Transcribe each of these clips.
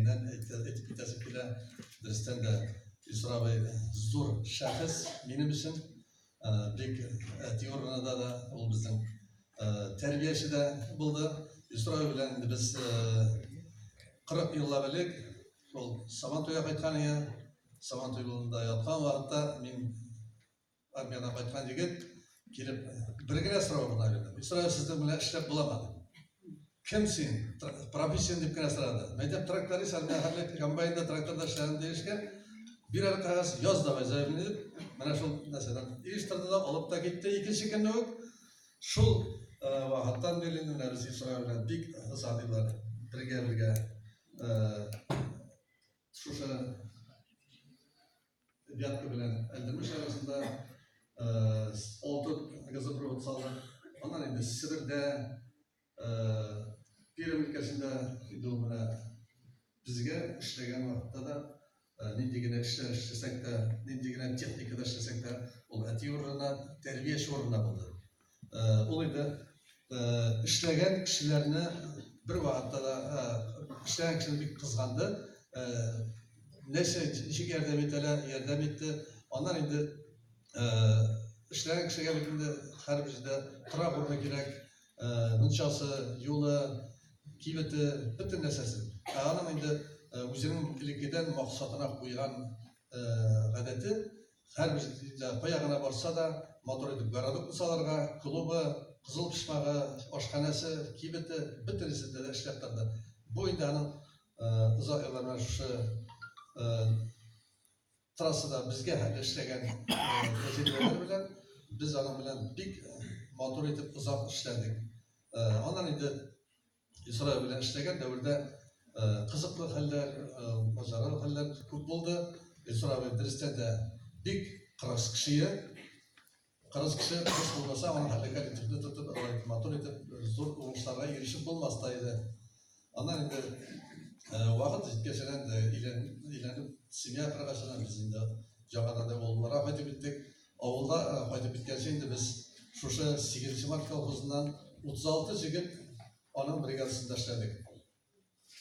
Aynen etiketası bile dersten de Yusra Bey zor şahıs benim için bir diyoruna da ol bizim terbiyesi de buldu. Yusra Bey bilen biz 40 yıllar belek ol Samanto'ya kaytkan ya Samanto yolunda yatkan vakitte min armiyadan kaytkan yigit gelip birgine sıra bulunabilir. Yusra Bey sizden bile işlep bulamadı. Kimsin? Profesyon deyip kine sırada. Meydep traktörü sarmaya hallettik. Kambayında traktörde işlerini değişken bir aylık kağıt yaz da vaziyetini edip bana şu mesela iliştirdi da alıp da gitti. İkinci gün yok. Şu vahattan belirli neresi Yusra'yla dik hızadiler birge şu yatkı bilen eldirmiş arasında oldu gazı provot saldı. Ondan indi Sibir'de bir ülkesinde doğumuna bizge işlegen vakitte da nindigine işler işlesek de nindigine teknikada işlesek de o eti uğruna terbiye şuuruna buldu. Olaydı işlegen kişilerini bir vakitte da işlegen kişileri bir kızgandı. Neyse işi yardım etti. Ondan indi işlegen kişiye birinde her birinde tıra kurma gerek. Nınçası, yolu, kibeti, bütün nesesi. Ağanın indi özünün ilikiden maksatına koygan adeti her bir payağına varsa da motor edip garadık misalarga, klubu, kızıl pişmağı, aşkhanesi, kibeti, bütün nesinde de işleptirdi. Bu indanın uzak yıllarına şu trasada bizge hali işlegen tecrübeler bilen biz onun bilen bir motor edip uzak işledik. Ondan indi Yusra bilen işlegen devirde kızıklı haller, başarılı haller çok buldu. Yusra bilen derste de bir kırık kişiye kırık kişi kız olmasa onun hallekat etip tutup motor edip zor uğraşlara erişip bulmastaydı. Ondan indi vakit geçenen ilenip simya kırıkasına bizim de Jakarta'da oğullara fayda bittik. Oğulda fayda bitken biz şu 8. Mart kolxozundan 36 jigit onun brigadasında işledik.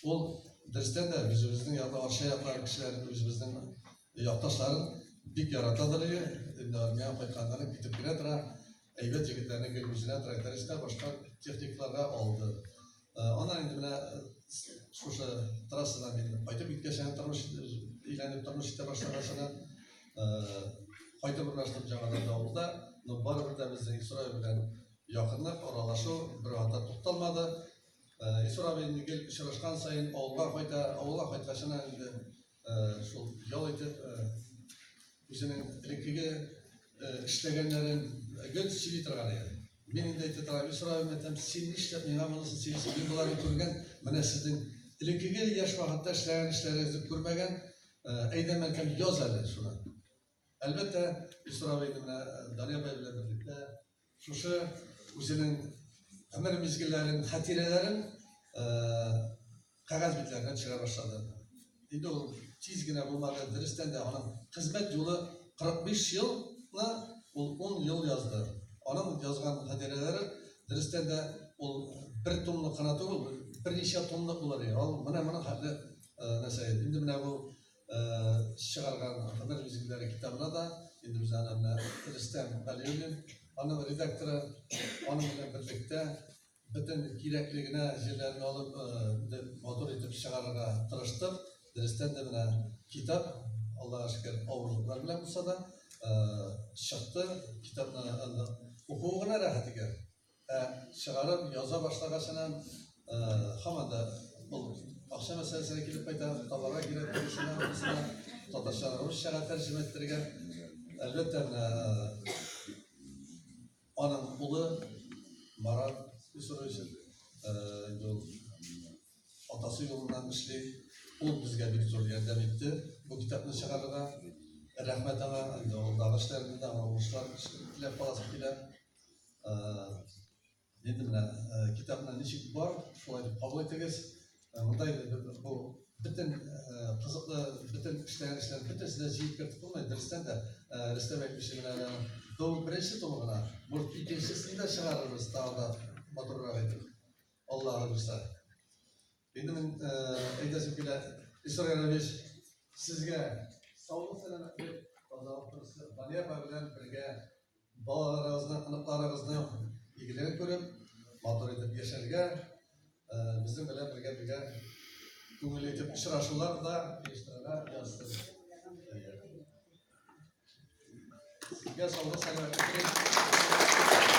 O dersten de bizimizin yanında aşağı yapılan kişilerin bizimizin yaktaşların bir yaratadırı, armiya kayıtlarını gidip giredir, eybet jigitlerini görmüşüne traktöristler başka tekniklerine aldı. Ondan indi bine şu trasadan indi. Fayda bitkeşen ilanıp durmuş işte başlamasına fayda birleştirip Jakarta'da oldu. Var bir de bizden Yusra bilen yakınlık, oralaşu bir hata tutalmadı. Yusra bilen gelip işleşken sayın oğula faydaşına indi şu yol etip özünün ilkige işlegenlerin göz çivitirganı yani. Benim de ititarım Yusra bilen sen işlep neymanlısın sen sizin bunları görgen bana sizin ilkige yaş vakitte işleyen işlerinizi görmegen eydemelken yaz alın şuna. Elbette Yusra Bey'le, Daniel Bey'le birlikte şu özünün ömür mizgillerin, hatirelerin kağıt bitlerine çıkar başladı. Şimdi o çizgine bulmadı, dersten de onun hizmet yolu 45 yılla 10 yıl yazdı. Onun yazgan hatireleri dersten de bir tonlu kanatı oldu, bir neçe tonluk olur ya. Bana hali mesela şimdi bu çıkargan ömür müzikleri kitabına da şimdi biz anamla Rüstem Ali'nin onun redaktörü onunla birlikte bütün gerekliğine şeylerini alıp motor edip çıkarırga tırıştık. Rüstem de bana kitap Allah'a şükür avurluklar bile bulsa da çıktı. Kitabına hukukuna rahat eker. Çıkarıp yaza başlagasına hemen de olur. Akşam meselesine gelip bayta tabara girip birisine tataşlar Rusça'ya tercüme ettirgen elbette onun ulu Marat Yusra için atası yolundan işli o bizge bir zor yardım etti. Bu kitabını çıkarırga rahmet ama o dağışlarında ama uçlar kilep palası kilep dedim kitabına nişik var şolay kabul ettiniz. Bu bütün kızıklı, bütün işleyen bütün size ziyip kertip olmayı dersten de Rüstem etmişimine doğu birinci tomuna bu ikincisini de çıkarırız dağda motoruna getirip Allah'a rüsta. Benim eydesi bile İsrailoviç sizge sağlık selametlik kazanıp Daniya bilen birge bağlarınızdan, anıklarınızdan ilgilenip görüp motor edip yaşarga bizim bilen birge ko'ngil etib uchrashuvlarda eshitiralar yozsin. Sizga sog'lik salomatlik